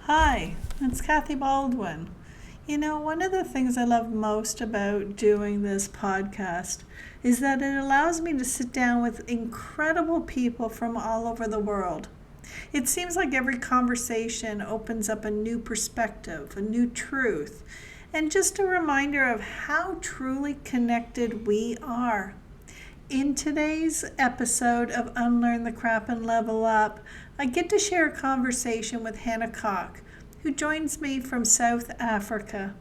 Hi, it's Kathy Baldwin. One of the things I love most about doing this podcast is that it allows me to sit down with incredible people from all over the world. It seems like every conversation opens up a new perspective, a new truth, and just a reminder of how truly connected we are. In today's episode of Unlearn the Crap and Level Up, I get to share a conversation with Hanna Kok, who joins me from South Africa.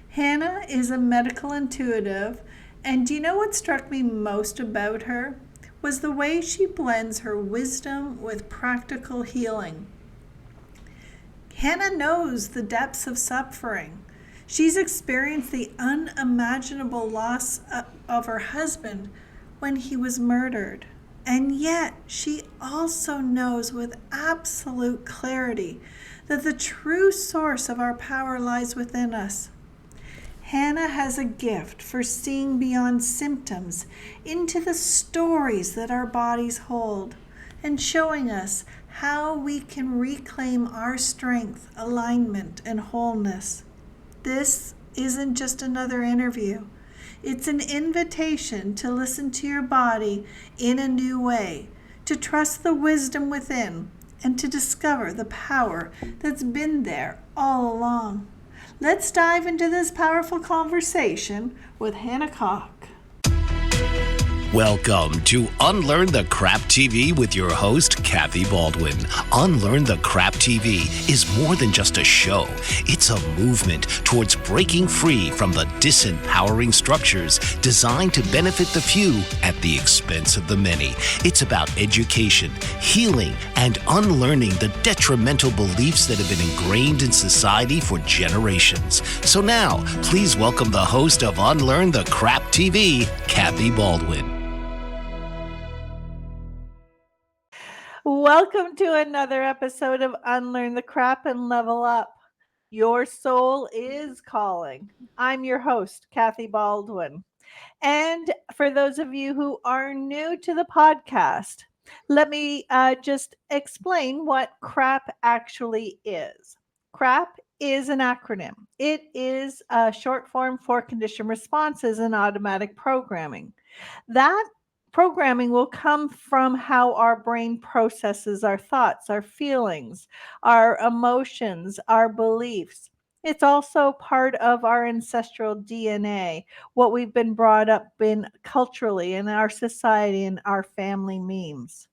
Hanna is a medical intuitive, and do you know what struck me most about her? Was the way she blends her wisdom with practical healing. Hanna knows the depths of suffering. She's experienced the unimaginable loss of her husband when he was murdered. And yet, she also knows with absolute clarity that the true source of our power lies within us. Hanna has a gift for seeing beyond symptoms into the stories that our bodies hold and showing us how we can reclaim our strength, alignment, and wholeness. This isn't just another interview. It's an invitation to listen to your body in a new way, to trust the wisdom within, and to discover the power that's been there all along. Let's dive into this powerful conversation with Hanna Kok. Welcome to Unlearn the Crap TV with your host, Kathy Baldwin. Unlearn the Crap TV is more than just a show. It's a movement towards breaking free from the disempowering structures designed to benefit the few at the expense of the many. It's about education, healing, and unlearning the detrimental beliefs that have been ingrained in society for generations. So now, please welcome the host of Unlearn the Crap TV, Kathy Baldwin. Welcome to another episode of Unlearn the Crap and Level Up. Your soul is calling. I'm your host, Kathy Baldwin. And for those of you who are new to the podcast, let me just explain what CRAP actually is. CRAP is an acronym. It is a short form for condition responses and automatic programming. That programming will come from how our brain processes our thoughts, our feelings, our emotions, our beliefs. It's also part of our ancestral DNA, what we've been brought up in culturally in our society and our family memes.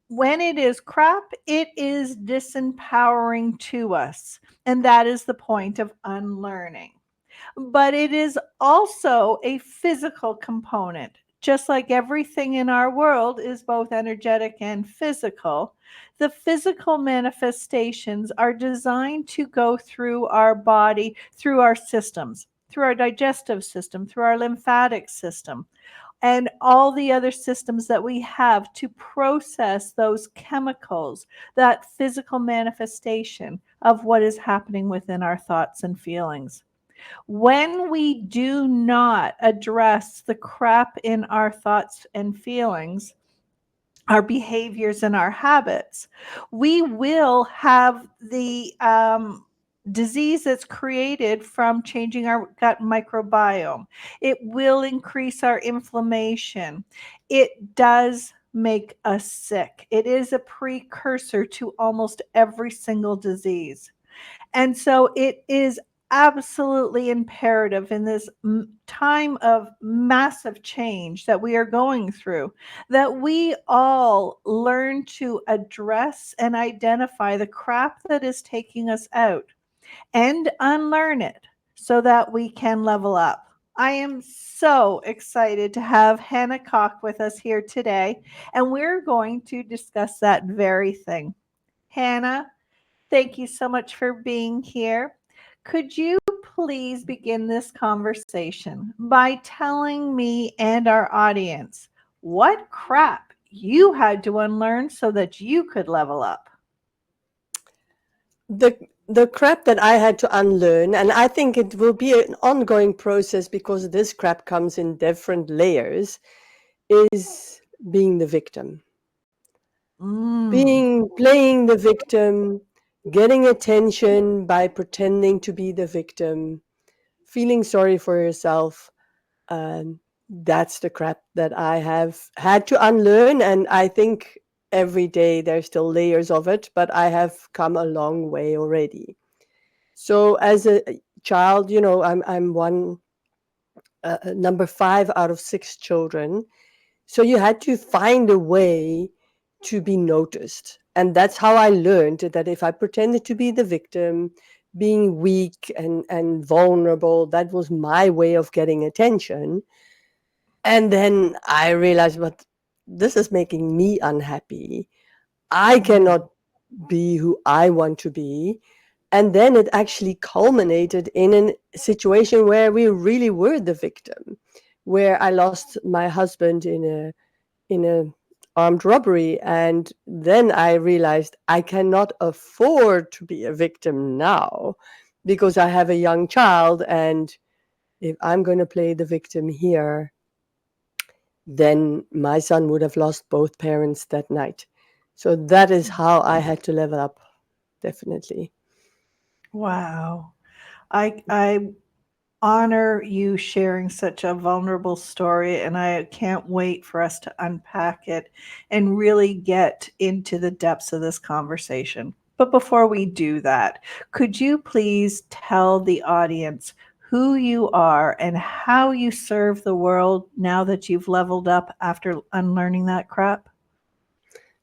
When it is crap, it is disempowering to us. And that is the point of unlearning. But it is also a physical component. Just like everything in our world is both energetic and physical, the physical manifestations are designed to go through our body, through our systems, through our digestive system, through our lymphatic system, and all the other systems that we have to process those chemicals, that physical manifestation of what is happening within our thoughts and feelings. When we do not address the crap in our thoughts and feelings, our behaviors and our habits, we will have the disease that's created from changing our gut microbiome. It will increase our inflammation. It does make us sick. It is a precursor to almost every single disease. And so it is absolutely imperative in this time of massive change that we are going through that we all learn to address and identify the crap that is taking us out and unlearn it so that we can level up. I am so excited to have Hanna Kok with us here today, and we're going to discuss that very thing. Hanna, thank you so much for being here. Could you please begin this conversation by telling me and our audience what crap you had to unlearn so that you could level up? The crap that I had to unlearn, and I think it will be an ongoing process because this crap comes in different layers, is being the victim. Mm. Playing the victim, getting attention by pretending to be the victim, feeling sorry for yourself. That's the crap that I have had to unlearn. And I think every day there's still layers of it, but I have come a long way already. So as a child, I'm one number five out of six children. So you had to find a way to be noticed. And that's how I learned that if I pretended to be the victim, being weak and vulnerable, that was my way of getting attention. And then I realized, but this is making me unhappy. I Mm. cannot be who I want to be. And then it actually culminated in a situation where we really were the victim, where I lost my husband in a armed robbery. And then I realized I cannot afford to be a victim now because I have a young child. And if I'm going to play the victim here, then my son would have lost both parents that night. So that is how I had to level up, definitely. Wow. I honor you sharing such a vulnerable story, and I can't wait for us to unpack it and really get into the depths of this conversation. But before we do that, could you please tell the audience who you are and how you serve the world now that you've leveled up after unlearning that crap?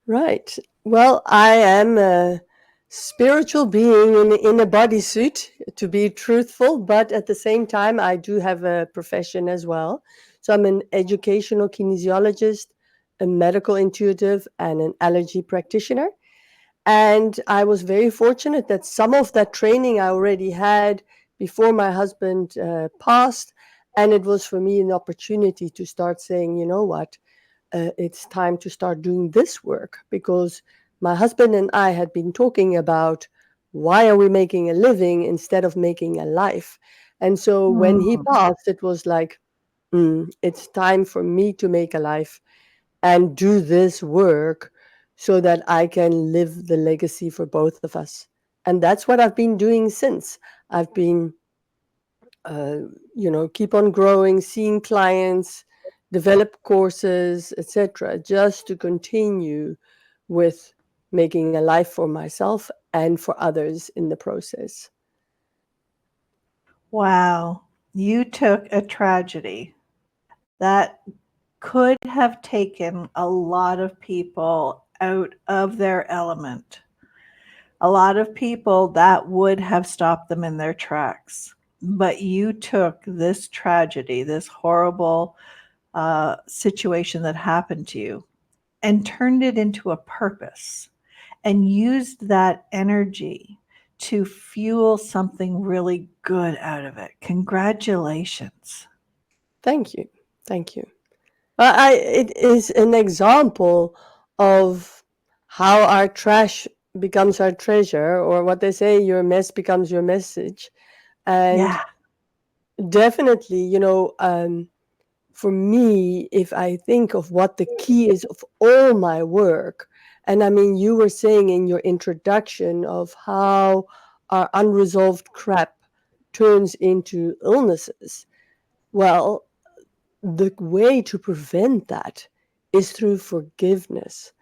Right. Well, I am a spiritual being in a bodysuit, to be truthful, but at the same time, I do have a profession as well. So I'm an educational kinesiologist, a medical intuitive, and an allergy practitioner. And I was very fortunate that some of that training I already had before my husband passed. And it was for me an opportunity to start saying, you know what? It's time to start doing this work because my husband and I had been talking about why are we making a living instead of making a life. And so when he Mm. passed, it was like, it's time for me to make a life and do this work so that I can live the legacy for both of us. And that's what I've been doing since. I've been uh, keep on growing, seeing clients, develop courses, etc., just to continue with making a life for myself and for others in the process. Wow. You took a tragedy that could have taken a lot of people out of their element. A lot of people that would have stopped them in their tracks. But you took this tragedy, this horrible situation that happened to you, and turned it into a purpose and used that energy to fuel something really good out of it. Congratulations. Thank you. Thank you. It is an example of how our trash becomes our treasure, or what they say, your mess becomes your message. And Yeah. definitely, for me, if I think of what the key is of all my work, and I mean, you were saying in your introduction of how our unresolved crap turns into illnesses. Well, the way to prevent that is through forgiveness.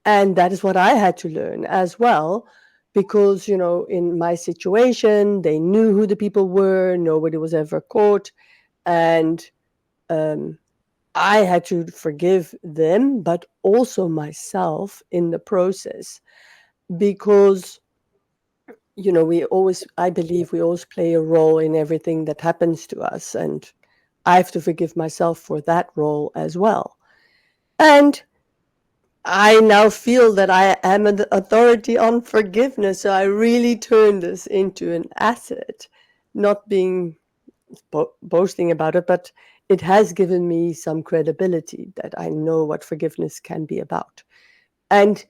And that is what I had to learn as well. Because, in my situation, they knew who the people were, nobody was ever caught. And um, I had to forgive them, but also myself in the process. Because, I believe we always play a role in everything that happens to us. And I have to forgive myself for that role as well. And I now feel that I am an authority on forgiveness. So I really turn this into an asset, not being boasting about it, but it has given me some credibility that I know what forgiveness can be about. And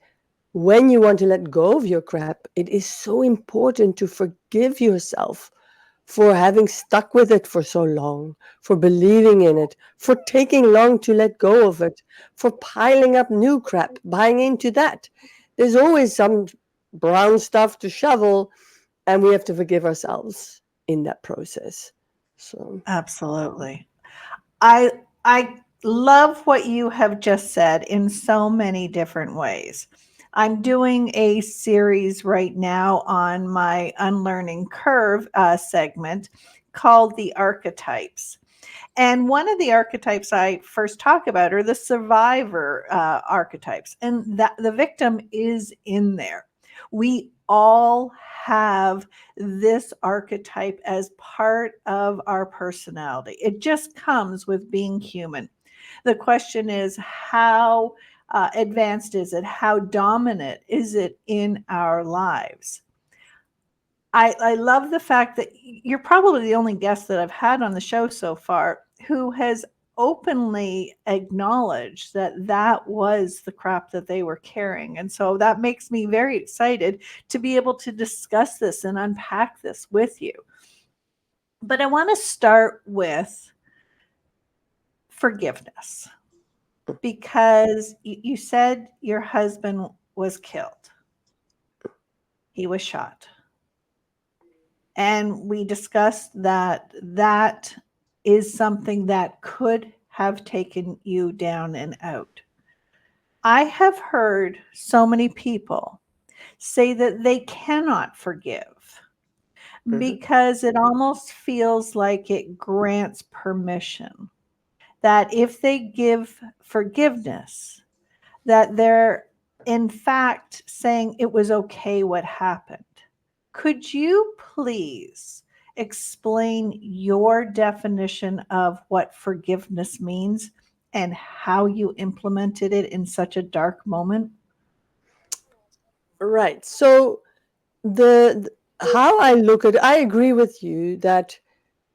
when you want to let go of your crap, it is so important to forgive yourself for having stuck with it for so long, for believing in it, for taking long to let go of it, for piling up new crap, buying into that. There's always some. brown stuff to shovel, and we have to forgive ourselves in that process. So, Absolutely. I love what you have just said in so many different ways. I'm doing a series right now on my Unlearning Curve segment called The Archetypes. And one of the archetypes I first talk about are the survivor archetypes, and that the victim is in there. We all have this archetype as part of our personality. It just comes with being human. The question is, how advanced is it? How dominant is it in our lives? I love the fact that you're probably the only guest that I've had on the show so far who has openly acknowledged that that was the crap that they were carrying. And so that makes me very excited to be able to discuss this and unpack this with you. But I want to start with forgiveness because you said your husband was killed, he was shot. And we discussed that that is something that could have taken you down and out. I have heard so many people say that they cannot forgive mhm. because it almost feels like it grants permission. That if they give forgiveness, that they're in fact saying it was okay what happened. Could you please explain your definition of what forgiveness means and how you implemented it in such a dark moment? Right. So how I look at, I agree with you that,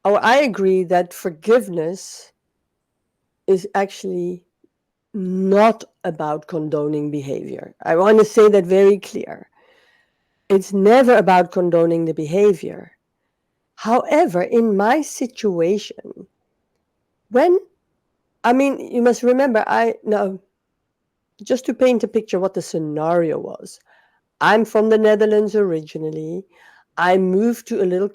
or I agree that forgiveness is actually not about condoning behavior. I want to say that very clear. It's never about condoning the behavior. However, in my situation, when, I mean, you must remember, I now, just to paint a picture what the scenario was. I'm from the Netherlands originally. I moved to a little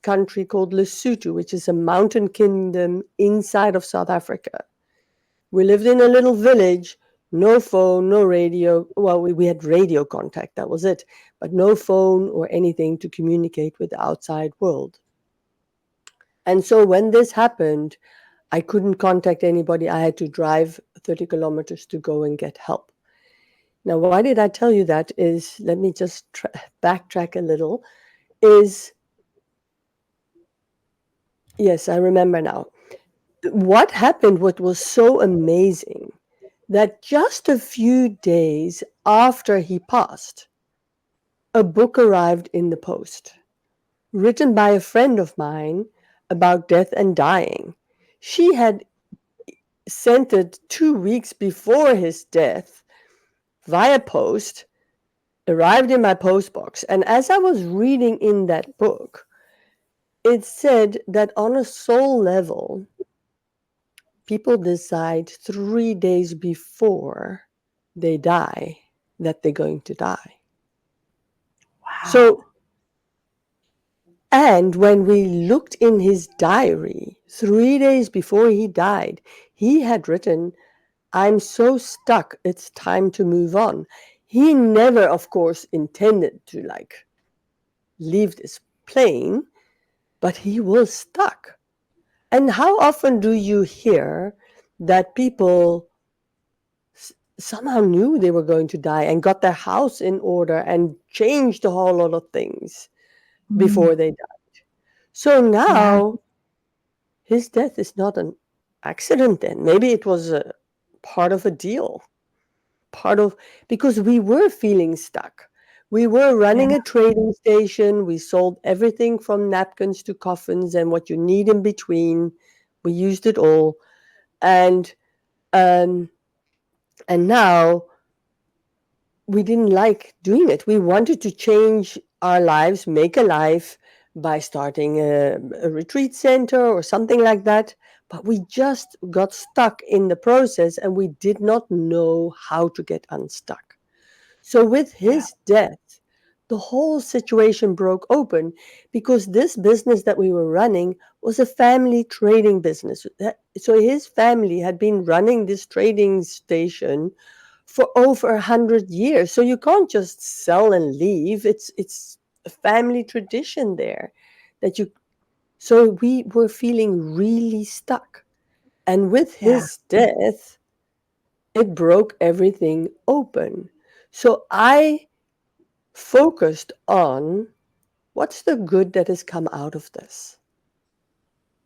country called Lesotho, which is a mountain kingdom inside of South Africa. We lived in a little village, no phone, no radio. Well, we had radio contact, that was it, but no phone or anything to communicate with the outside world. And so when this happened, I couldn't contact anybody. I had to drive 30 kilometers to go and get help. Now, why did I tell you that? Is let me just backtrack a little. Is Yes, I remember now. What happened, what was so amazing, that just a few days after he passed, a book arrived in the post, written by a friend of mine about death and dying. She had sent it 2 weeks before his death via post, arrived in my post box. And as I was reading in that book, it said that on a soul level, people decide 3 days before they die that they're going to die. So, Wow. and when we looked in his diary, 3 days before he died, he had written, I'm so stuck, it's time to move on. He never, of course, intended to like leave this plane, but he was stuck. And how often do you hear that people somehow knew they were going to die and got their house in order and changed a whole lot of things Mm, before they died? So yeah. now his death is not an accident then. Maybe it was a part of a deal, part of, because we were feeling stuck. We were Yeah. running a trading station. We sold everything from napkins to coffins and what you need in between. We used it all. And um, and now we didn't like doing it. We wanted to change our lives, make a life by starting a retreat center or something like that. But we just got stuck in the process and we did not know how to get unstuck. So with Yeah. his death, the whole situation broke open because this business that we were running was a family trading business. So his family had been running this trading station for over 100 years. So you can't just sell and leave. It's a family tradition there that you. So we were feeling really stuck. And with Yeah. his death, it broke everything open. So I focused on what's the good that has come out of this.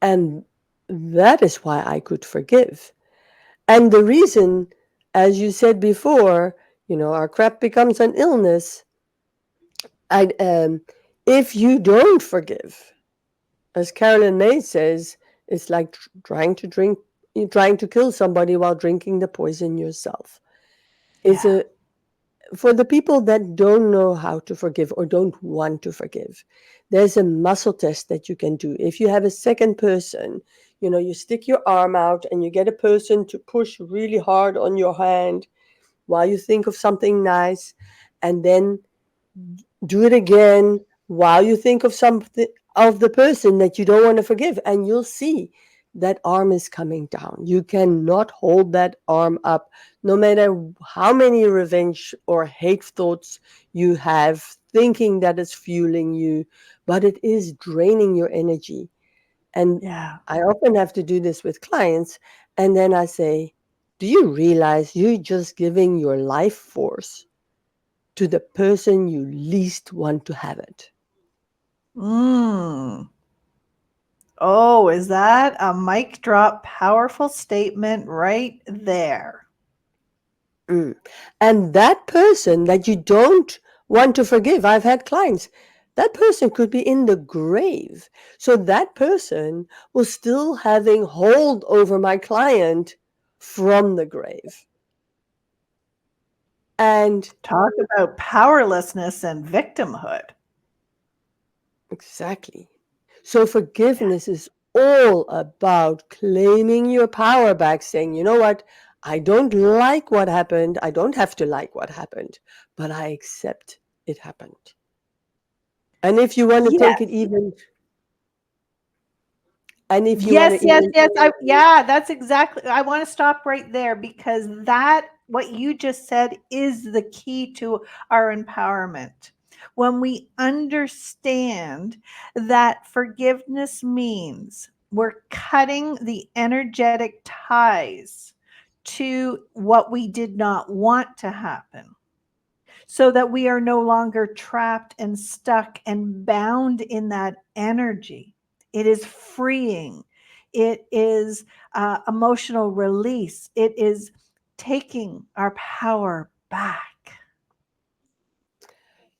And that is why I could forgive. And the reason, as you said before, our crap becomes an illness. I, if you don't forgive, as Carolyn May says, it's like trying to kill somebody while drinking the poison yourself. It's Yeah. a For the people that don't know how to forgive or don't want to forgive, there's a muscle test that you can do. If you have a second person, you stick your arm out and you get a person to push really hard on your hand while you think of something nice, and then do it again while you think of something of the person that you don't want to forgive, and you'll see that arm is coming down. You cannot hold that arm up no matter how many revenge or hate thoughts you have thinking that it's fueling you, but it is draining your energy. And Yeah. I often have to do this with clients, and then I say, do you realize you're just giving your life force to the person you least want to have it? Mm. Oh, is that a mic drop powerful statement right there? Mm. And that person that you don't want to forgive, I've had clients, that person could be in the grave. So that person was still having hold over my client from the grave. And Talk about powerlessness and victimhood. exactly. So forgiveness is all about claiming your power back, saying, you know what? I don't like what happened. I don't have to like what happened, but I accept it happened. And if you want to take it Yes. even, and if you want Yes, to yes, even, yes. Yeah, that's exactly. I want to stop right there because that, what you just said, is the key to our empowerment. When we understand that forgiveness means we're cutting the energetic ties to what we did not want to happen so that we are no longer trapped and stuck and bound in that energy. It is freeing. It is emotional release. It is taking our power back.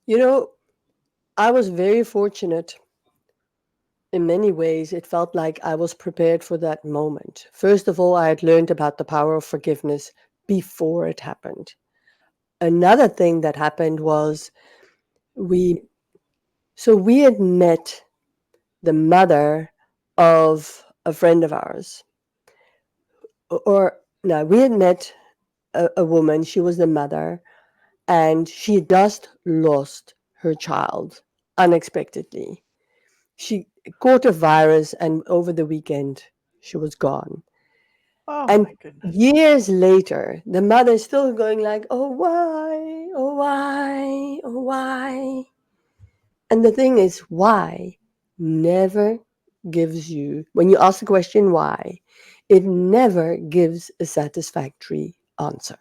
you know, I was very fortunate in many ways. It felt like I was prepared for that moment. First of all, I had learned about the power of forgiveness before it happened. Another thing that happened was we, so we had met the mother of a friend of ours. Or, no, we had met a woman, she was the mother, and she had just lost her child unexpectedly. She caught a virus, and over the weekend, she was gone. Oh And my goodness. years later, the mother is still going like, "Oh why? Oh why? Oh why?" And the thing is, why never gives you, when you ask the question why, it never gives a satisfactory answer.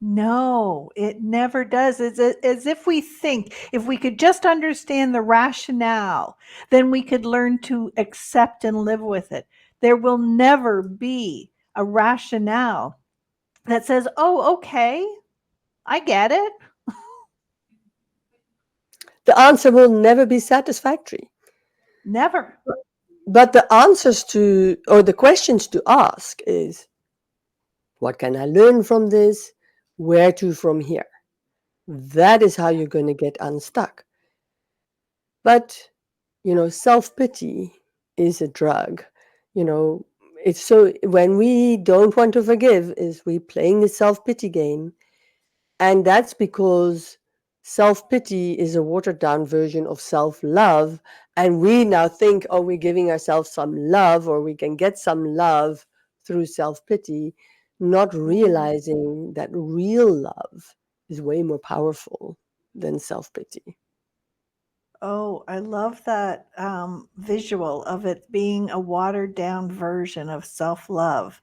No, it never does. As if we think if we could just understand the rationale, then we could learn to accept and live with it. There will never be a rationale that says, "Oh, okay, I get it." The answer will never be satisfactory. Never. But the answers to, or the questions to ask is, what can I learn from this? Where to from here? That is how you're going to get unstuck. But, self pity is a drug. You know, it's so when we don't want to forgive, is we playing the self pity game. And that's because Self pity is a watered down version of self love. And we now think, oh, we're giving ourselves some love or we can get some love through self pity, not Mm. realizing that real love is way more powerful than self pity. Oh, I love that visual of it being a watered down version of self love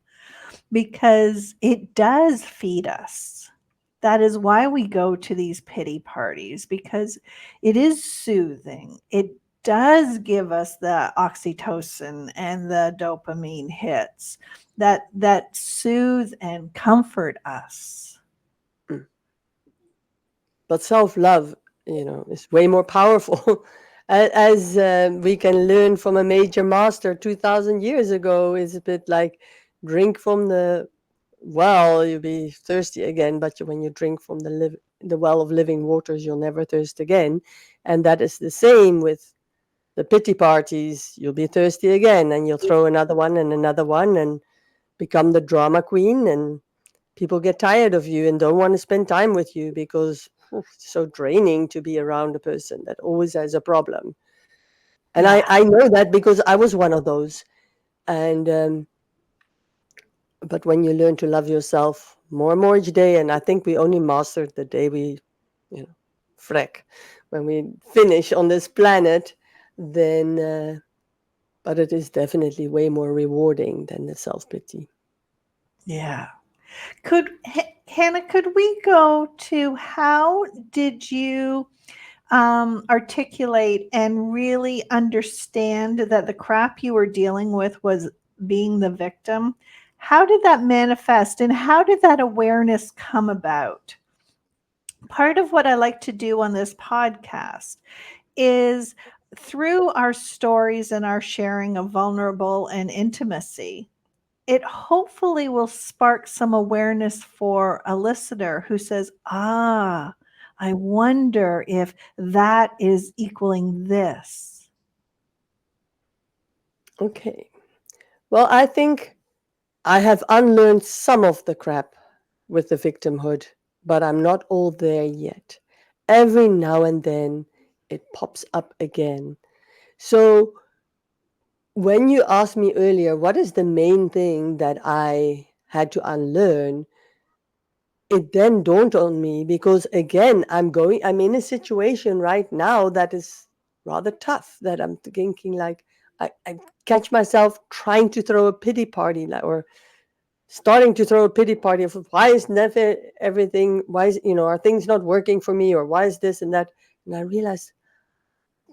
because it does feed us. That is why we go to these pity parties because it is soothing. It does give us the oxytocin and the dopamine hits that soothe and comfort us. Mm. But self love, is way more powerful. As we can learn from a major master 2000 years ago, is a bit like drink from the well, you'll be thirsty again, but when you drink from the well of living waters, you'll never thirst again. And that is the same with the pity parties. You'll be thirsty again, and you'll throw another one and become the drama queen. And people get tired of you and don't want to spend time with you because it's so draining to be around a person that always has a problem. And I, Yeah. I know that because I was one of those. And but when you learn to love yourself more and more each day, and I think we only mastered the day we, you know, freck, when we finish on this planet, then, but it is definitely way more rewarding than the self pity. Yeah. Hannah, could we go to how did you articulate and really understand that the crap you were dealing with was being the victim? How did that manifest and how did that awareness come about? Part of what I like to do on this podcast is through our stories and our sharing of vulnerable and intimacy, it hopefully will spark some awareness for a listener who says, ah, I wonder if that is equaling this. Okay. Well, I think I have unlearned some of the crap with the victimhood, but I'm not all there yet. Every now and then it pops up again. So when you asked me earlier, what is the main thing that I had to unlearn? It then dawned on me because again, I'm in a situation right now that is rather tough. That I'm thinking like, I catch myself trying to throw a pity party, or starting to throw a pity party of why is never everything, why is, are things not working for me, or why is this and that? And I realized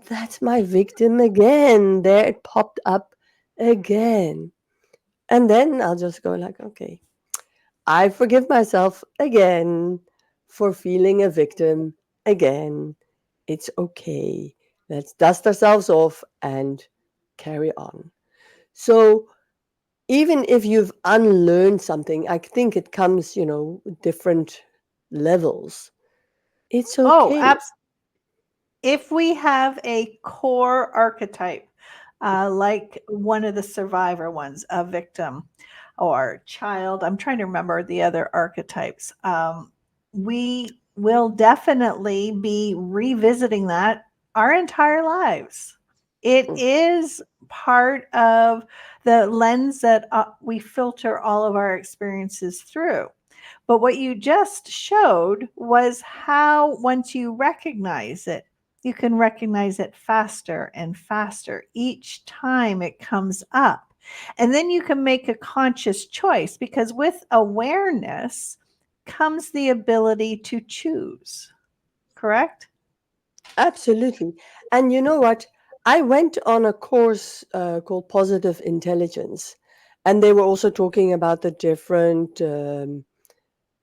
that's my victim again. There it popped up again. And then I'll just go like, okay, I forgive myself again for feeling a victim again. It's okay. Let's dust ourselves off and carry on. So even if you've unlearned something, I think it comes, different levels. It's Oh, okay. if we have a core archetype, like one of the survivor ones, a victim or child, I'm trying to remember the other archetypes. We will definitely be revisiting that our entire lives. It Mm. is part of the lens that we filter all of our experiences through. But what you just showed was how, once you recognize it, you can recognize it faster and faster each time it comes up. And then you can make a conscious choice because with awareness comes the ability to choose, correct? Absolutely. And you know what? I went on a course called Positive Intelligence, and they were also talking about the different,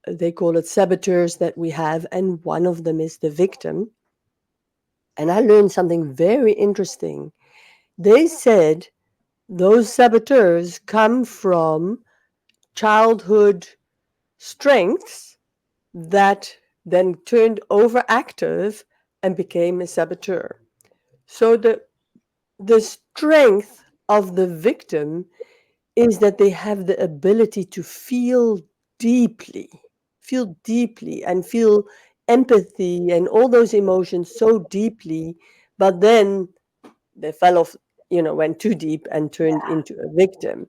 they call it saboteurs that we have, and one of them is the victim. And I learned something very interesting. They said those saboteurs come from childhood strengths that then turned overactive and became a saboteur. So the strength of the victim is that they have the ability to feel deeply, and feel empathy and all those emotions so deeply, but then they fell off, went too deep and turned into a victim.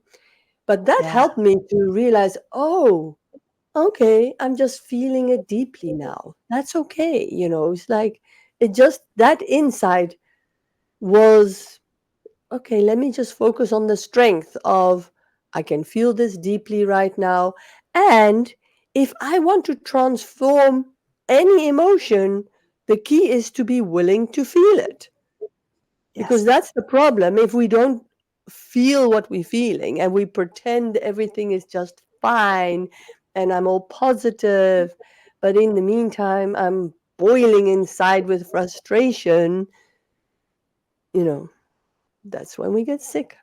But that Yeah. helped me to realize, oh, okay, I'm just feeling it deeply now. That's okay. It's like it just, that insight was, okay, let me just focus on the strength of, I can feel this deeply right now. And if I want to transform any emotion, the key is to be willing to feel it, because Yes. that's the problem. If we don't feel what we're feeling and we pretend everything is just fine and I'm all positive, but in the meantime, I'm boiling inside with frustration, you know, that's when we get sick.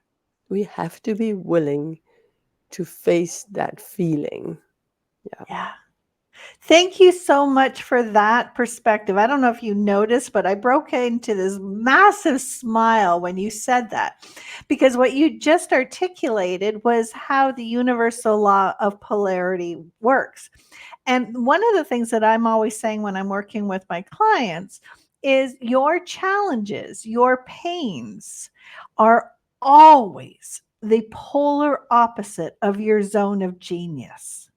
We have to be willing to face that feeling. Yeah. Yeah. Thank you so much for that perspective. I don't know if you noticed, but I broke into this massive smile when you said that, because what you just articulated was how the universal law of polarity works. And one of the things that I'm always saying when I'm working with my clients is your challenges, your pains are always the polar opposite of your zone of genius,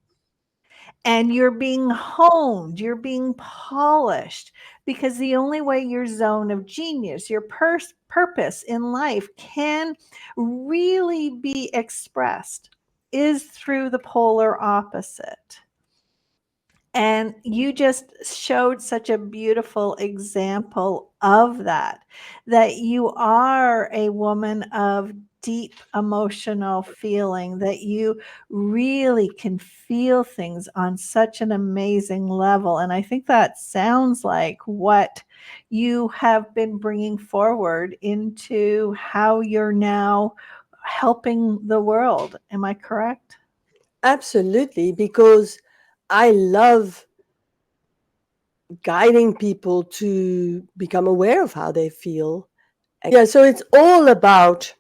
and you're being honed, you're being polished, because the only way your zone of genius, your purpose in life can really be expressed is through the polar opposite. And you just showed such a beautiful example of that, that you are a woman of deep emotional feeling, that you really can feel things on such an amazing level. And I think that sounds like what you have been bringing forward into how you're now helping the world. Am I correct? Absolutely, because I love guiding people to become aware of how they feel. Yeah, so it's all about,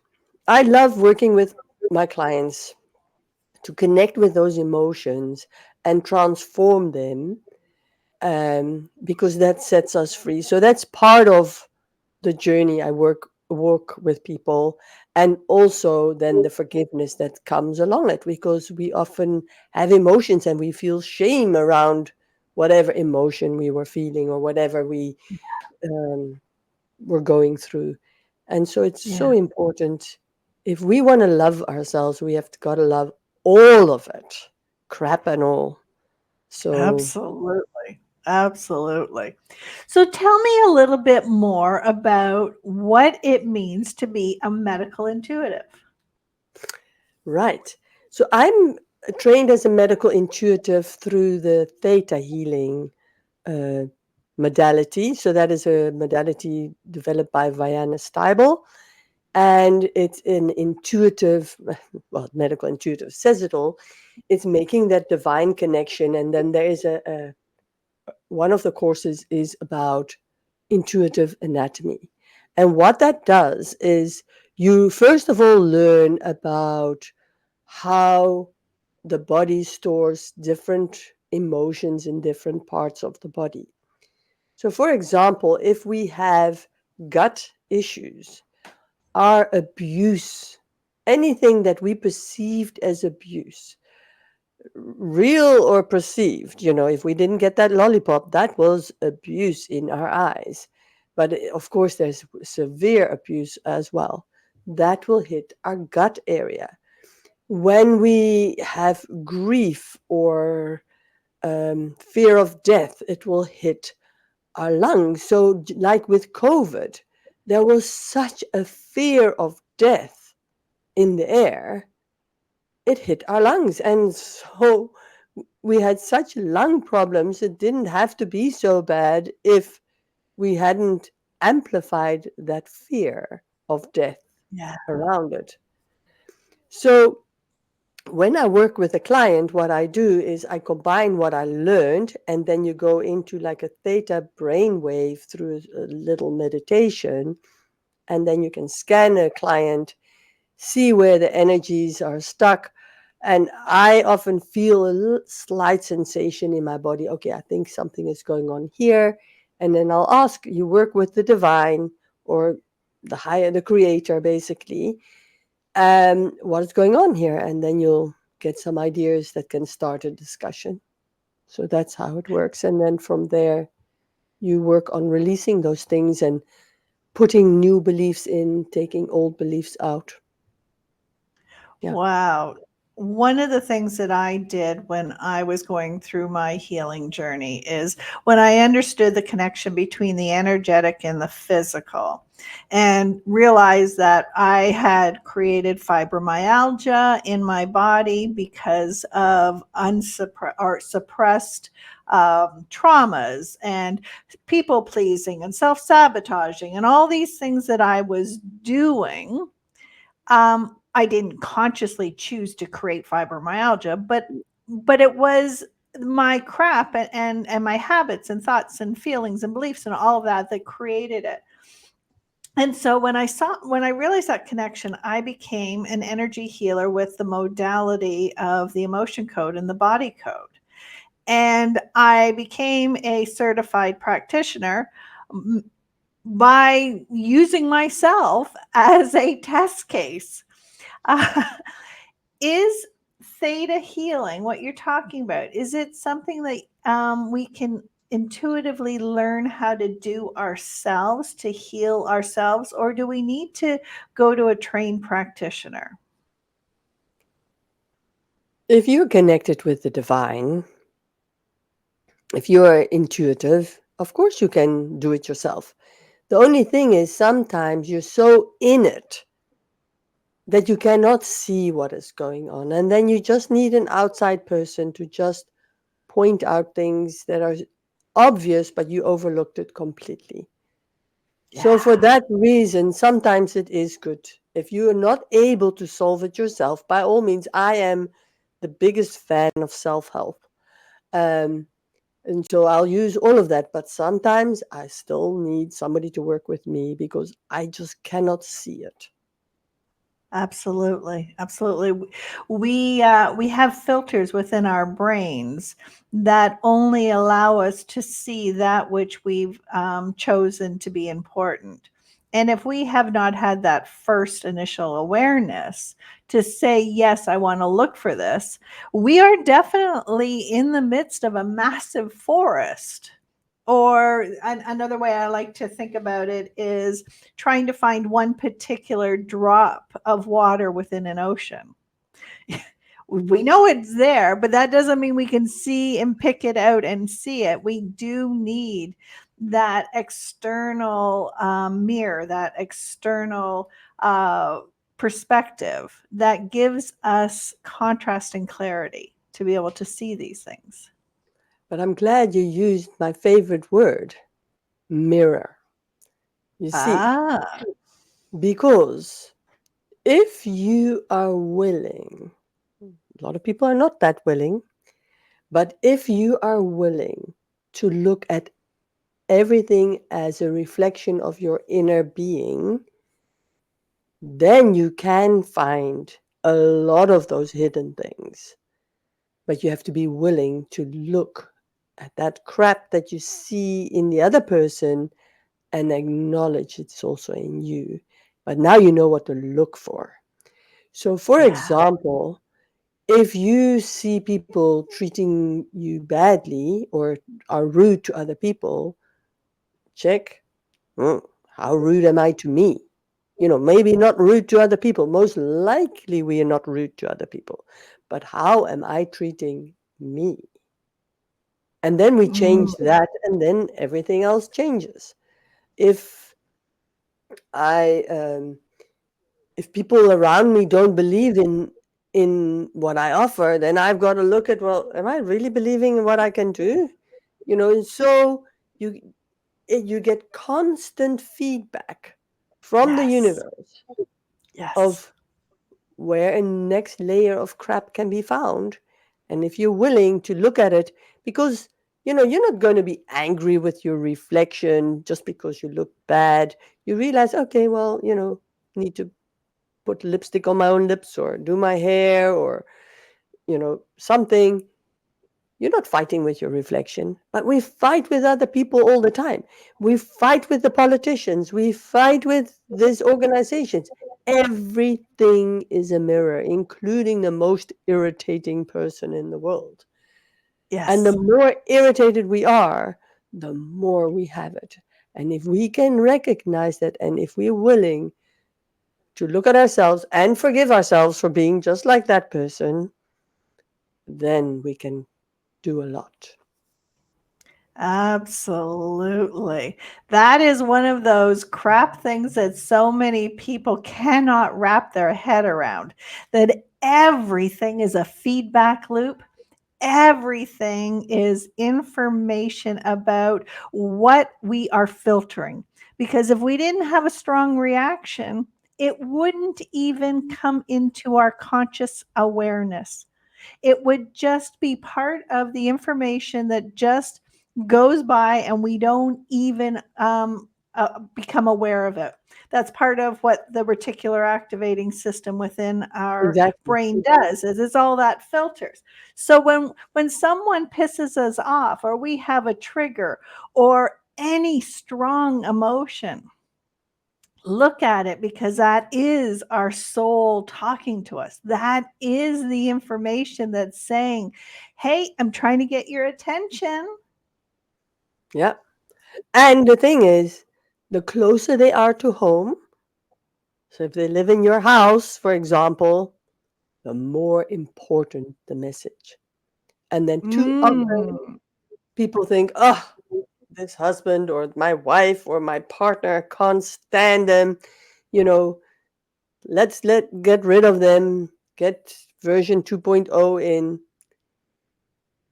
I love working with my clients to connect with those emotions and transform them, because that sets us free. So that's part of the journey I work with people, and also then the forgiveness that comes along it, because we often have emotions and we feel shame around whatever emotion we were feeling or whatever we um, were going through. And so it's so Yeah. important. If we want to love ourselves, we have got to love all of it, crap and all. So, Absolutely. Absolutely. So tell me a little bit more about what it means to be a medical intuitive. right. So I'm trained as a medical intuitive through the theta healing uh, modality. So that is a modality developed by Vianna Steibel, and it's an intuitive, well, medical intuitive says it all. It's making that divine connection, and then there is a one of the courses is about intuitive anatomy. And what that does is you first of all learn about how the body stores different emotions in different parts of the body. So, for example, if we have gut issues, our abuse, anything that we perceived as abuse, real or perceived, if we didn't get that lollipop, that was abuse in our eyes. But of course, there's severe abuse as well. That will hit our gut area. When we have grief or fear of death, it will hit our lungs. So, like with COVID, there was such a fear of death in the air, it hit our lungs. And so we had such lung problems. It didn't have to be so bad if we hadn't amplified that fear of death Yeah. around it. So, when I work with a client, what I do is I combine what I learned, and then you go into like a theta brainwave through a little meditation, and then you can scan a client, see where the energies are stuck, And I often feel a slight sensation in my body. Okay, I think something is going on here. And then I'll ask, you work with the divine or the higher, the creator, basically. What is going on here? And then you'll get some ideas that can start a discussion. So that's how it works. And then from there, you work on releasing those things and putting new beliefs in, taking old beliefs out. Yeah. Wow. One of the things that I did when I was going through my healing journey is when I understood the connection between the energetic and the physical and realized that I had created fibromyalgia in my body because of suppressed traumas and people pleasing and self sabotaging and all these things that I was doing. I didn't consciously choose to create fibromyalgia, but it was my crap and my habits and thoughts and feelings and beliefs and all of that that created it. And so when I realized that connection, I became an energy healer with the modality of the emotion code and the body code. And I became a certified practitioner by using myself as a test case. Uh, is theta healing what you're talking about? Is it something that we can intuitively learn how to do ourselves to heal ourselves, or do we need to go to a trained practitioner? If you're connected with the divine, if you are intuitive, of course you can do it yourself. The only thing is sometimes you're so in it that you cannot see what is going on. And then you just need an outside person to just point out things that are obvious, but you overlooked it completely. So, for Yeah, that reason, sometimes it is good. If you are not able to solve it yourself, by all means, I am the biggest fan of self help. Um, and so I'll use all of that. But sometimes I still need somebody to work with me because I just cannot see it. absolutely, absolutely. We have filters within our brains that only allow us to see that which we've chosen to be important. And if we have not had that first initial awareness to say, yes, I want to look for this, we are definitely in the midst of a massive forest. Or another way I like to think about it is trying to find one particular drop of water within an ocean. We know it's there, but that doesn't mean we can see and pick it out and see it. We do need that external mirror, that external uh, perspective that gives us contrast and clarity to be able to see these things. But I'm glad you used my favorite word, mirror. You see, Ah, because if you are willing, a lot of people are not that willing, but if you are willing to look at everything as a reflection of your inner being, then you can find a lot of those hidden things. But you have to be willing to look at that crap that you see in the other person and acknowledge it's also in you. But now you know what to look for. So, for yeah. example, if you see people treating you badly or are rude to other people, check, "Hmm, how rude am I to me?" Maybe not rude to other people. Most likely we are not rude to other people. But how am I treating me? And then we Mm, change that, and then everything else changes. If I if people around me don't believe in what I offer, then I've got to look at, well, am I really believing in what I can do? And so you you get constant feedback from the yes. universe Yes. of where a next layer of crap can be found. And if you're willing to look at it, because you're not going to be angry with your reflection just because you look bad. You realize, okay, well, need to put lipstick on my own lips or do my hair or something, you're not fighting with your reflection, but we fight with other people all the time. We fight with the politicians, we fight with these organizations. Everything is a mirror, including the most irritating person in the world. And the Yes. more irritated we are, the more we have it. And if we can recognize that, and if we're willing to look at ourselves and forgive ourselves for being just like that person, then we can do a lot. Absolutely. That is one of those crap things that so many people cannot wrap their head around, that everything is a feedback loop. Everything is information about what we are filtering. Because if we didn't have a strong reaction, it wouldn't even come into our conscious awareness. It would just be part of the information that just goes by and we don't even become aware of it. That's part of what the reticular activating system within our Exactly. brain does, is it's all that filters. So when someone pisses us off, or we have a trigger, or any strong emotion, look at it, because that is our soul talking to us. That is the information that's saying, hey, I'm trying to get your attention. Yeah. And the thing is, the closer they are to home, so if they live in your house, for example, the more important the message. And then too often Mm. people think, oh, this husband or my wife or my partner can't stand them. You know, let's get rid of them, get version 2.0 in.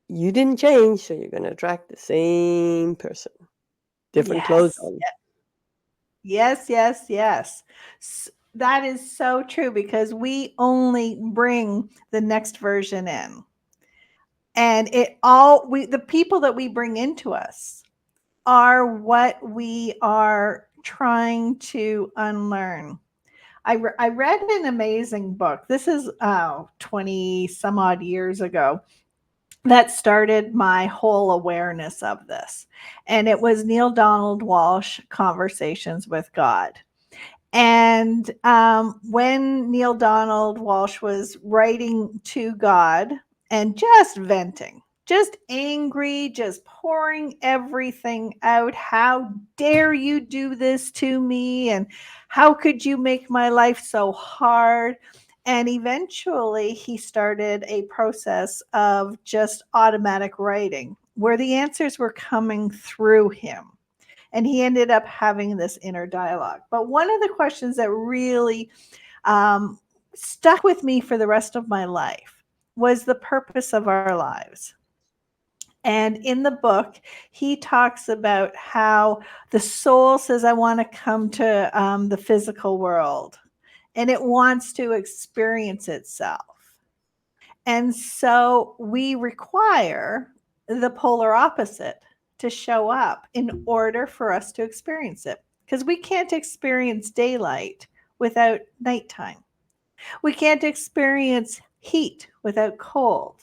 You didn't change, so you're going to attract the same person, different clothes Yes. on. Yes, yes, yes. That is so true, because we only bring the next version in. And it all we the people that we bring into us are what we are trying to unlearn. I read an amazing book. This is 20 some odd years ago, that started my whole awareness of this. And it was Neil Donald Walsh, Conversations with God. And when Neil Donald Walsh was writing to God and just venting, just angry, just pouring everything out. How dare you do this to me? And how could you make my life so hard? And eventually he started a process of just automatic writing, where the answers were coming through him, and he ended up having this inner dialogue. But one of the questions that really um, stuck with me for the rest of my life was the purpose of our lives. And in the book, he talks about how the soul says, I want to come to the physical world, and it wants to experience itself. And so we require the polar opposite to show up in order for us to experience it. Because we can't experience daylight without nighttime. We can't experience heat without cold.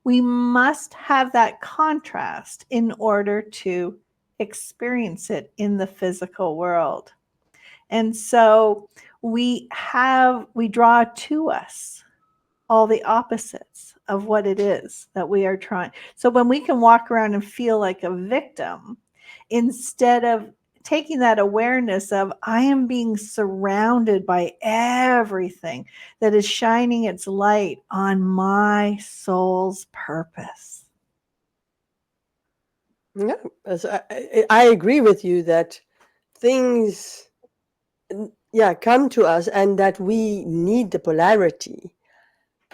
We must have that contrast in order to experience it in the physical world. And so we draw to us all the opposites of what it is that we are trying. So when we can walk around and feel like a victim, instead of taking that awareness of, I am being surrounded by everything that is shining its light on my soul's purpose. Yeah, I agree with you that things, yeah, come to us and that we need the polarity.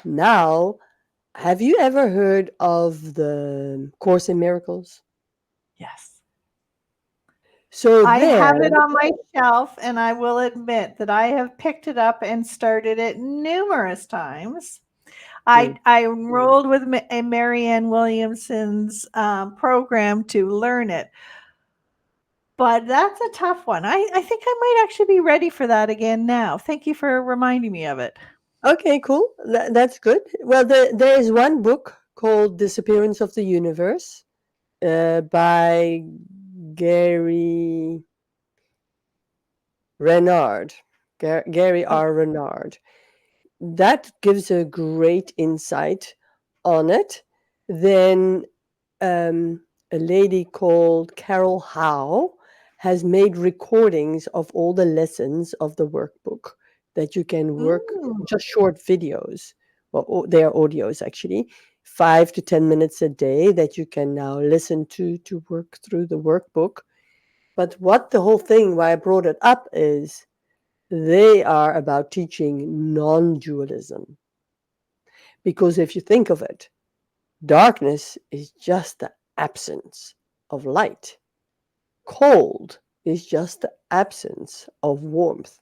Now, have you ever heard of the Course in Miracles? Yes. So I have there, it on my shelf, and I will admit that I have picked it up and started it numerous times. good. I enrolled with Marianne Williamson's program to learn it, but that's a tough one. I think I might actually be ready for that again now. Thank you for reminding me of it. Okay, cool. That's good. Well, there is one book called Disappearance of the Universe by Gary Renard. Gary Oh, R. Renard. That gives a great insight on it. Then um, a lady called Carol Howe has made recordings of all the lessons of the workbook that you can work, mm. just short videos. Well, they are audios actually, 5 to 10 minutes a day that you can now listen to work through the workbook. But what the whole thing, why I brought it up, is they are about teaching non dualism. Because if you think of it, darkness is just the absence of light. Cold is just the absence of warmth.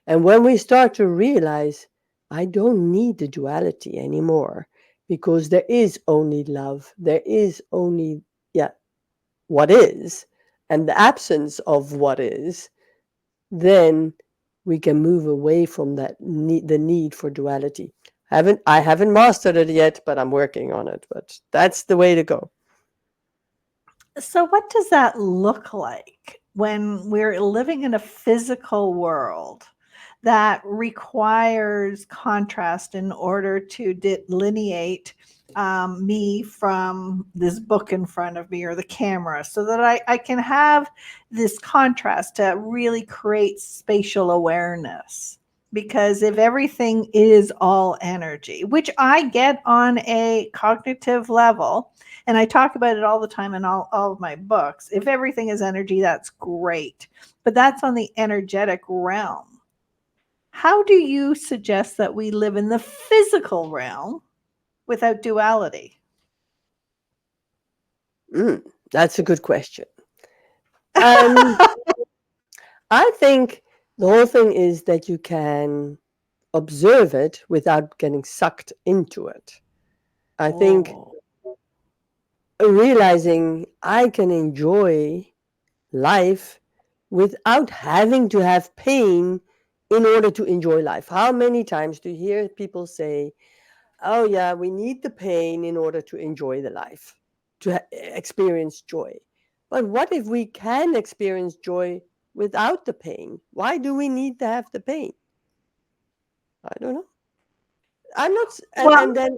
And when we start to realize, I don't need the duality anymore because there is only love, there is only, yeah, what is, and the absence of what is, then we can move away from that need, the need for duality. I haven't mastered it yet, but I'm working on it. But that's the way to go. So, what does that look like when we're living in a physical world that requires contrast in order to delineate me from this book in front of me or the camera so that I can have this contrast to really create spatial awareness? Because if everything is all energy, which I get on a cognitive level, and I talk about it all the time in all of my books. If everything is energy, that's great. But that's on the energetic realm. How do you suggest that we live in the physical realm without duality? Mm, that's a good question. Um, I think the whole thing is that you can observe it without getting sucked into it. I think Oh. realizing I can enjoy life without having to have pain in order to enjoy life. How many times do you hear people say, oh, yeah, we need the pain in order to enjoy the life, to experience joy? But what if we can experience joy without the pain? Why do we need to have the pain? I don't know. I'm not, Well, and then,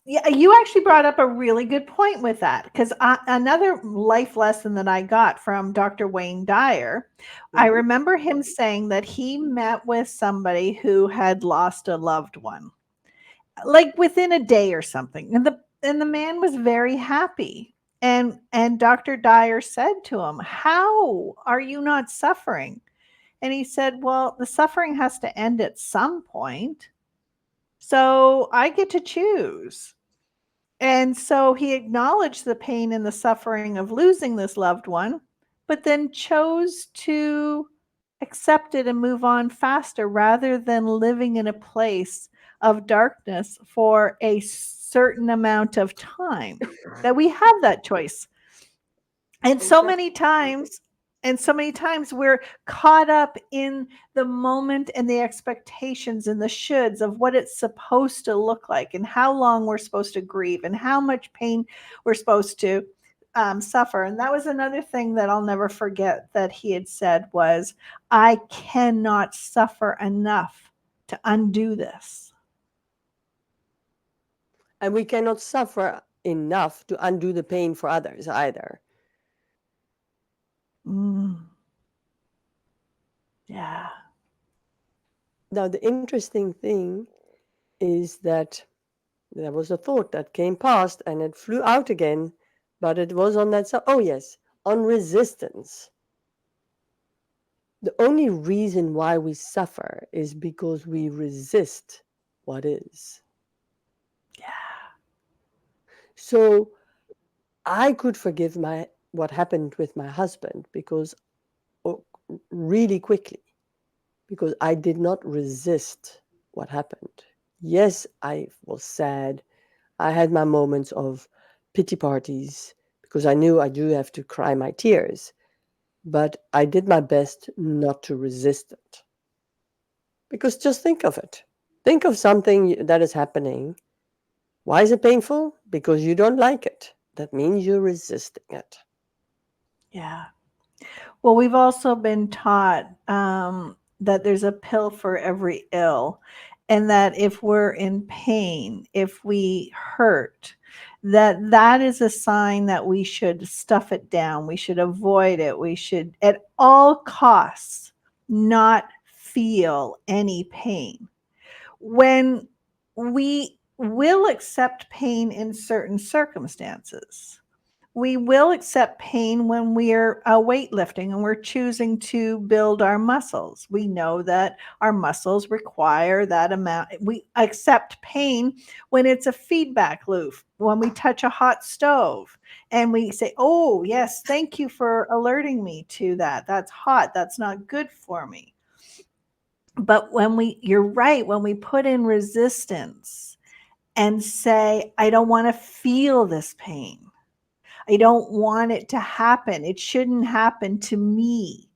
yeah, you actually brought up a really good point with that because another life lesson that I got from Dr. Wayne Dyer, I mhm, remember him saying that he met with somebody who had lost a loved one, like within a day or something, and the man was very happy. And Dr. Dyer said to him, how are you not suffering? And he said, well, the suffering has to end at some point, so I get to choose. And so he acknowledged the pain and the suffering of losing this loved one, but then chose to accept it and move on faster rather than living in a place of darkness for a certain amount of time. That we have that choice. And so exactly. many times, and so many times we're caught up in the moment and the expectations and the shoulds of what it's supposed to look like and how long we're supposed to grieve and how much pain we're supposed to suffer. And that was another thing that I'll never forget that he had said was, I cannot suffer enough to undo this. And we cannot suffer enough to undo the pain for others either. Mm, yeah. Now, the interesting thing is that there was a thought that came past and it flew out again, but it was on that side. Oh, yes, on resistance. The only reason why we suffer is because we resist what is. So I could forgive my what happened with my husband because oh, really quickly because I did not resist what happened. Yes, I was sad. I had my moments of pity parties because I knew I do have to cry my tears, but I did my best not to resist it. Because just think of it. Think of something that is happening. Why is it painful? Because you don't like it. That means you're resisting it. Yeah. Well, we've also been taught that there's a pill for every ill, and that if we're in pain, if we hurt, that is a sign that we should stuff it down. We should avoid it. We should, at all costs, not feel any pain. When we will accept pain in certain circumstances, we will accept pain when we're weightlifting and we're choosing to build our muscles. We know that our muscles require that amount. We accept pain when it's a feedback loop, when we touch a hot stove and we say, oh, yes, thank you for alerting me to that. That's hot. That's not good for me. But you're right, when we put in resistance and say, I don't want to feel this pain. I don't want it to happen. It shouldn't happen to me.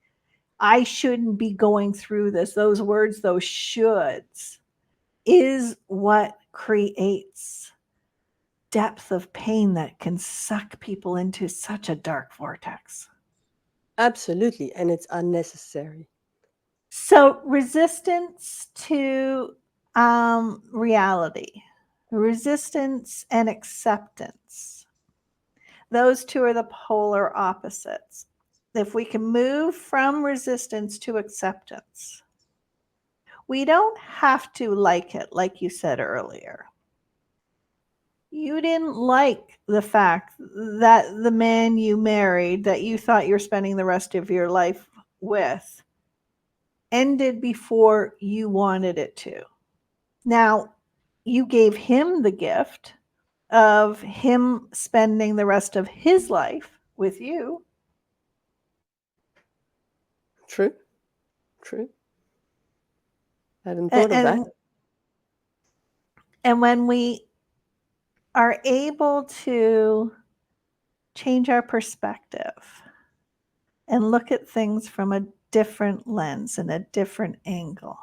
I shouldn't be going through this. Those words, those shoulds, is what creates depth of pain that can suck people into such a dark vortex. Absolutely. And it's unnecessary. So, resistance to reality, resistance and acceptance. Those two are the polar opposites. If we can move from resistance to acceptance, we don't have to like it, like you said earlier. You didn't like the fact that the man you married, that you thought you're spending the rest of your life with, ended before you wanted it to. Now, you gave him the gift of him spending the rest of his life with you. True. True. I hadn't And, thought of that. and and when we are able to change our perspective and look at things from a different lens and a different angle,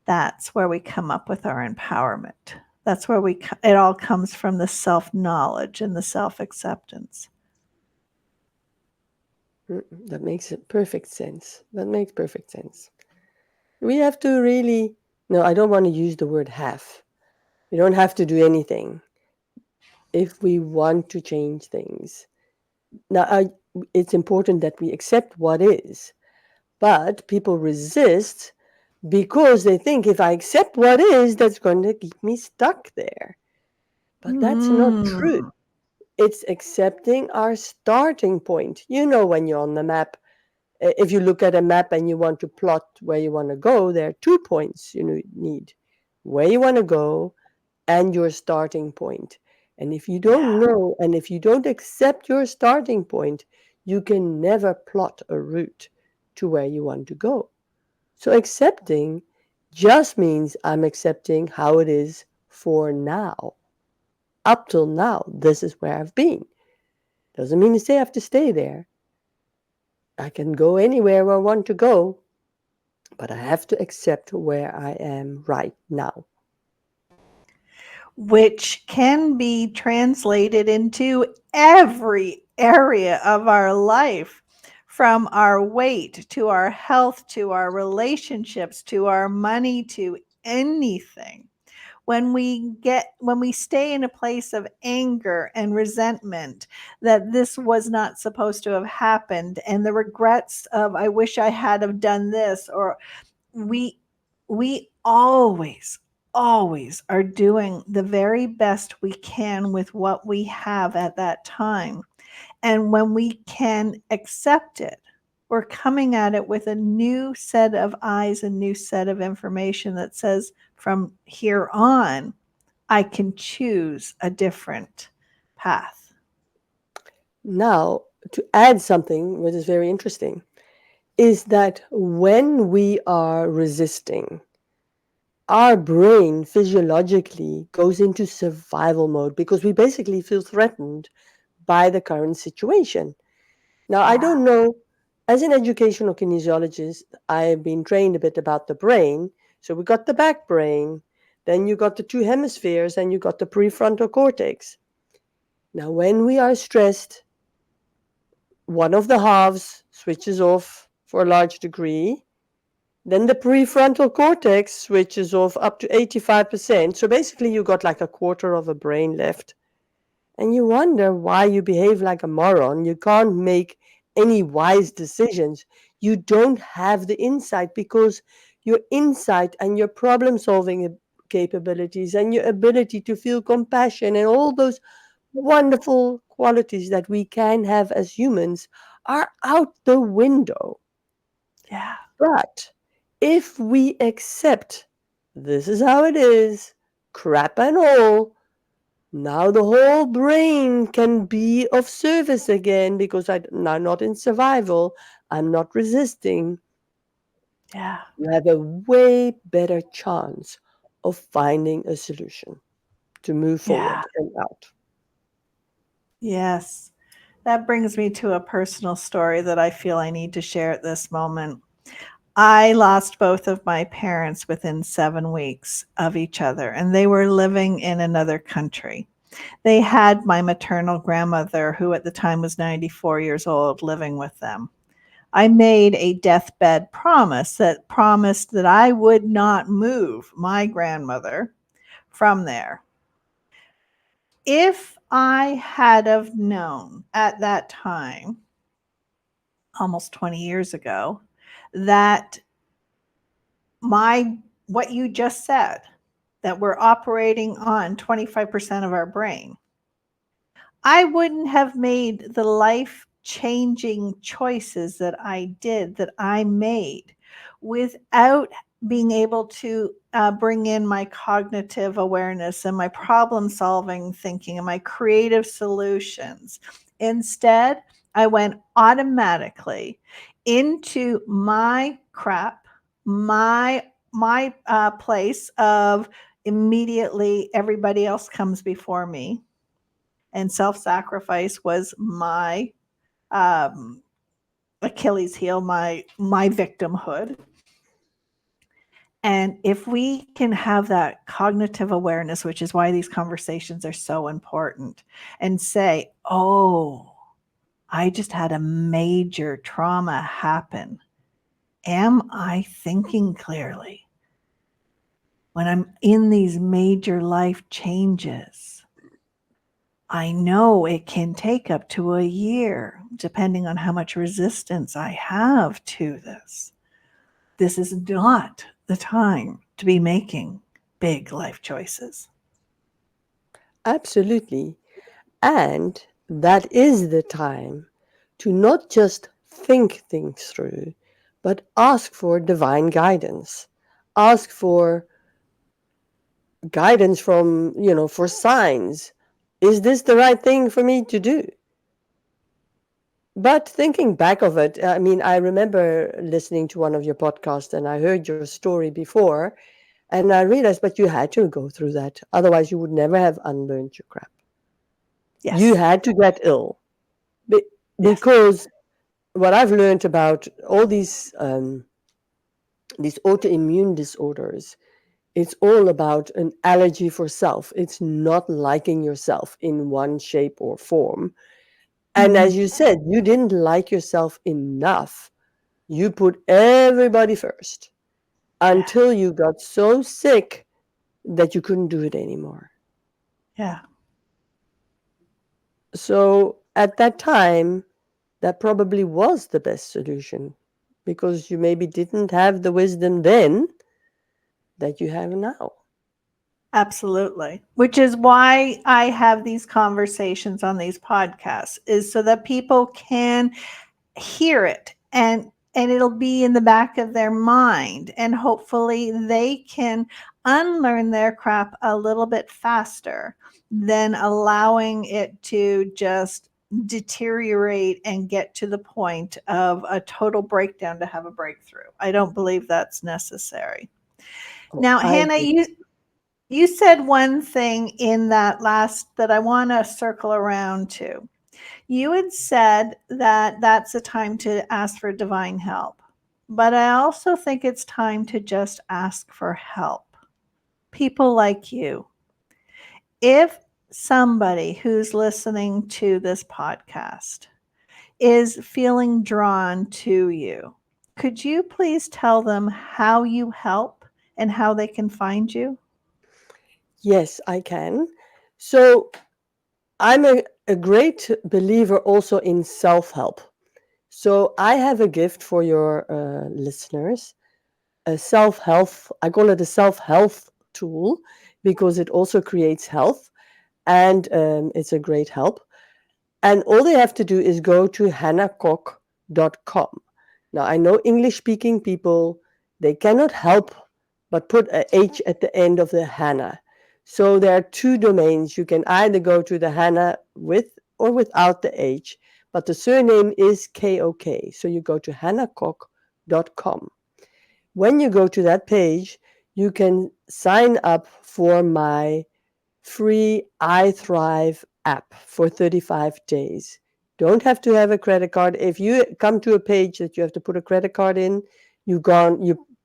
that's where we come up with our empowerment. That's where it all comes from, the self-knowledge and the self-acceptance. That makes perfect sense. That makes perfect sense. We have to really, no, I don't want to use the word have. We don't have to do anything if we want to change things. Now, it's important that we accept what is, but people resist because they think if I accept what is, that's going to keep me stuck there. But that's not true. Mm. It's accepting our starting point. You know, when you're on the map, if you look at a map and you want to plot where you want to go, there are 2 points you need: where you want to go and your starting point. And if you don't Yeah. know, and if you don't accept your starting point, you can never plot a route to where you want to go. So accepting just means I'm accepting how it is for now. Up till now, this is where I've been. Doesn't mean to say I have to stay there. I can go anywhere I want to go, but I have to accept where I am right now. Which can be translated into every area of our life, from our weight to our health to our relationships to our money to anything. When we stay in a place of anger and resentment that this was not supposed to have happened, and the regrets of I wish I had have done this, or we we always are doing the very best we can with what we have at that time. And when we can accept it, we're coming at it with a new set of eyes, a new set of information that says, from here on, I can choose a different path. Now, to add something which is very interesting is that when we are resisting, our brain physiologically goes into survival mode because we basically feel threatened by the current situation. Now, I Yeah. don't know, as an educational kinesiologist, I've been trained a bit about the brain. So we got the back brain, then you got the two hemispheres, and you got the prefrontal cortex. Now, when we are stressed, one of the halves switches off for a large degree. Then the prefrontal cortex switches off up to 85%. So basically, you got like a quarter of a brain left. And you wonder why you behave like a moron. You can't make any wise decisions. You don't have the insight because your insight and your problem solving capabilities and your ability to feel compassion and all those wonderful qualities that we can have as humans are out the window. Yeah. But if we accept this is how it is, crap and all, now the whole brain can be of service again because I'm now not in survival, I'm not resisting. Yeah. You have a way better chance of finding a solution to move Yeah. forward and out. Yes. That brings me to a personal story that I feel I need to share at this moment. I lost both of my parents within 7 weeks of each other, and they were living in another country. They had my maternal grandmother, who at the time was 94 years old, living with them. I made a deathbed promise that promised that I would not move my grandmother from there. If I had have known at that time, almost 20 years ago, that my what you just said, that we're operating on 25% of our brain, I wouldn't have made the life changing choices that I did, that I made, without being able to bring in my cognitive awareness and my problem solving thinking and my creative solutions. Instead, I went automatically into my crap, my place of immediately everybody else comes before me, and self-sacrifice was my um, Achilles heel, my victimhood. And if we can have that cognitive awareness, which is why these conversations are so important, and say, "Oh, I just had a major trauma happen. Am I thinking clearly when I'm in these major life changes?" I know it can take up to a year, depending on how much resistance I have to this. This is not the time to be making big life choices. Absolutely. And that is the time to not just think things through, but ask for divine guidance. Ask for guidance from, for signs. Is this the right thing for me to do? But thinking back of it, I mean, I remember listening to one of your podcasts and I heard your story before, and I realized, but you had to go through that. Otherwise, you would never have unlearned your crap. You Yes. had to get ill. Be- Yes. because what I've learned about all these autoimmune disorders, it's all about an allergy for self. It's not liking yourself in one shape or form. And Mm-hmm. as you said, you didn't like yourself enough. You put everybody first Yeah. until you got so sick that you couldn't do it anymore. Yeah. So at that time, that probably was the best solution because you maybe didn't have the wisdom then that you have now. Absolutely. Which is why I have these conversations on these podcasts, is so that people can hear it, and it'll be in the back of their mind, and hopefully they can unlearn their crap a little bit faster than allowing it to just deteriorate and get to the point of a total breakdown to have a breakthrough. I don't believe that's necessary. Oh, Now, I Hannah, agree. you said one thing in that last that I want to circle around to. You had said that that's a time to ask for divine help. but I also think it's time to just ask for help. People like you. If somebody who's listening to this podcast is feeling drawn to you, could you please tell them how you help and how they can find you? Yes, I can. So I'm a great believer also in self help. So I have a gift for your listeners, a self health, I call it a self health tool because it also creates health and it's a great help. And all they have to do is go to hannakok.com. Now, I know English speaking people, they cannot help but put a H at the end of the Hannah. So there are two domains. You can either go to the Hannah with or without the H, but the surname is KOK. So you go to hannakok.com. When you go to that page, you can sign up for my free I Thrive app for 35 days. Don't have to have a credit card. If you come to a page that you have to put a credit card in, you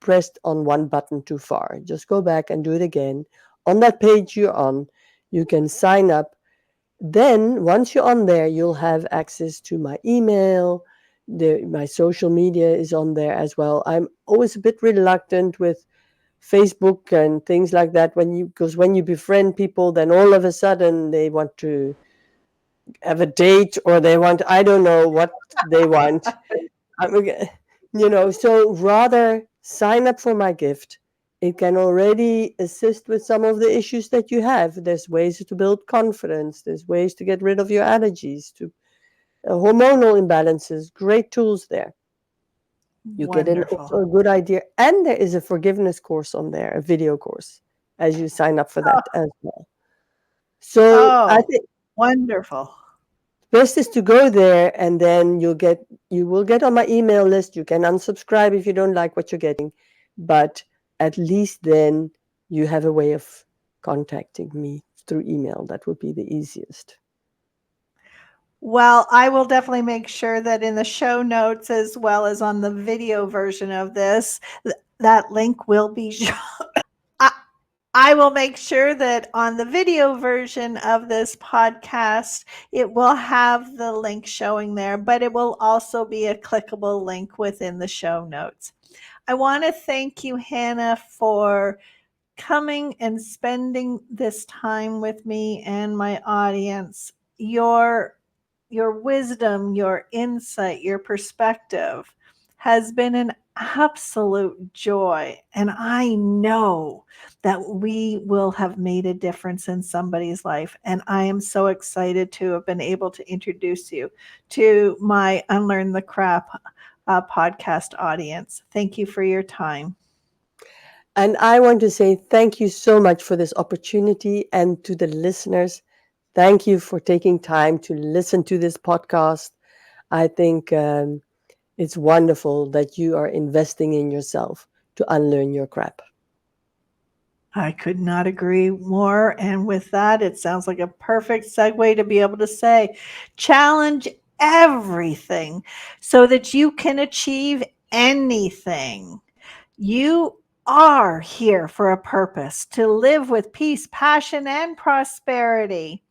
pressed on one button too far. Just go back and do it again. On that page you're on, you can sign up. Then once you're on there, you'll have access to my email. My social media is on there as well. I'm always a bit reluctant with Facebook and things like that because when you befriend people, then all of a sudden they want to have a date or they want, I don't know what they want. So rather sign up for my gift. It can already assist with some of the issues that you have. There's ways to build confidence. There's ways to get rid of your allergies, to hormonal imbalances. Great tools there. You get Wonderful. also a good idea. And there is a forgiveness course on there, a video course, as you sign up for that as well. So I Oh, think wonderful. best is to go there and then you will get on my email list. You can unsubscribe if you don't like what you're getting, but at least then you have a way of contacting me through email. That would be the easiest. Well, I will definitely make sure that in the show notes as well as on the video version of this, that link will be shown. I, I will make sure that on the video version of this podcast, it will have the link showing there, but it will also be a clickable link within the show notes. I want to thank you, Hannah, for coming and spending this time with me and my audience. Your wisdom, your insight, your perspective has been an absolute joy. And I know that we will have made a difference in somebody's life. And I am so excited to have been able to introduce you to my Unlearn the Crap podcast audience. Thank you for your time. And I want to say thank you so much for this opportunity, and to the listeners, thank you for taking time to listen to this podcast. I think it's wonderful that you are investing in yourself to unlearn your crap. I could not agree more. And with that, it sounds like a perfect segue to be able to say challenge everything so that you can achieve anything. You are here for a purpose to live with peace, passion, and prosperity,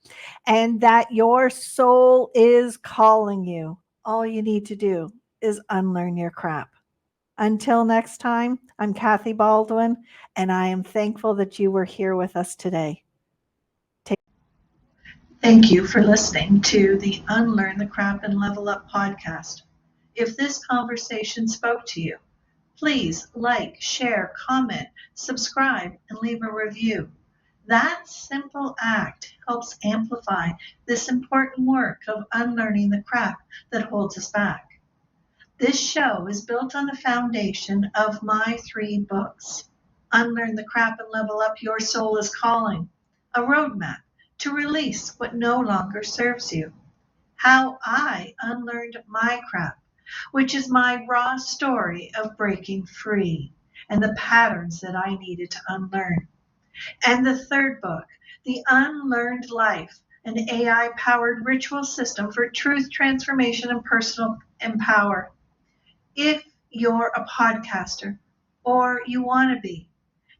and that your soul is calling you. All you need to do is unlearn your crap. Until next time, I'm Kathy Baldwin, and I am thankful that you were here with us today. Thank you for listening to the Unlearn the Crap and Level Up podcast. If this conversation spoke to you, please like, share, comment, subscribe, and leave a review. That simple act helps amplify this important work of unlearning the crap that holds us back. This show is built on the foundation of my 3 books: Unlearn the Crap and Level Up Your Soul is Calling, a roadmap to release what no longer serves you. How I Unlearned My Crap, which is my raw story of breaking free and the patterns that I needed to unlearn. And the third book, The Unlearned Life, an AI powered ritual system for truth transformation and personal empower. If you're a podcaster or you want to be,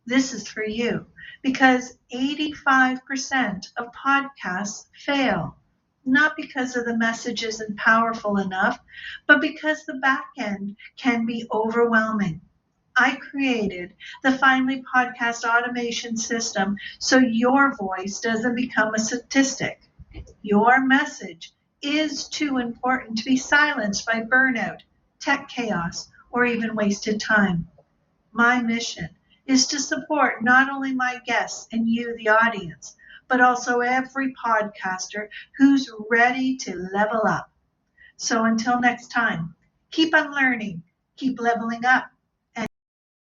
this is for you because 85% of podcasts fail. Not because of the message isn't powerful enough, but because the back end can be overwhelming. I created the Finally Podcast automation system so your voice doesn't become a statistic. Your message is too important to be silenced by burnout, tech chaos, or even wasted time. My mission is to support not only my guests and you, the audience, but also every podcaster who's ready to level up. So until next time, keep unlearning, keep leveling up,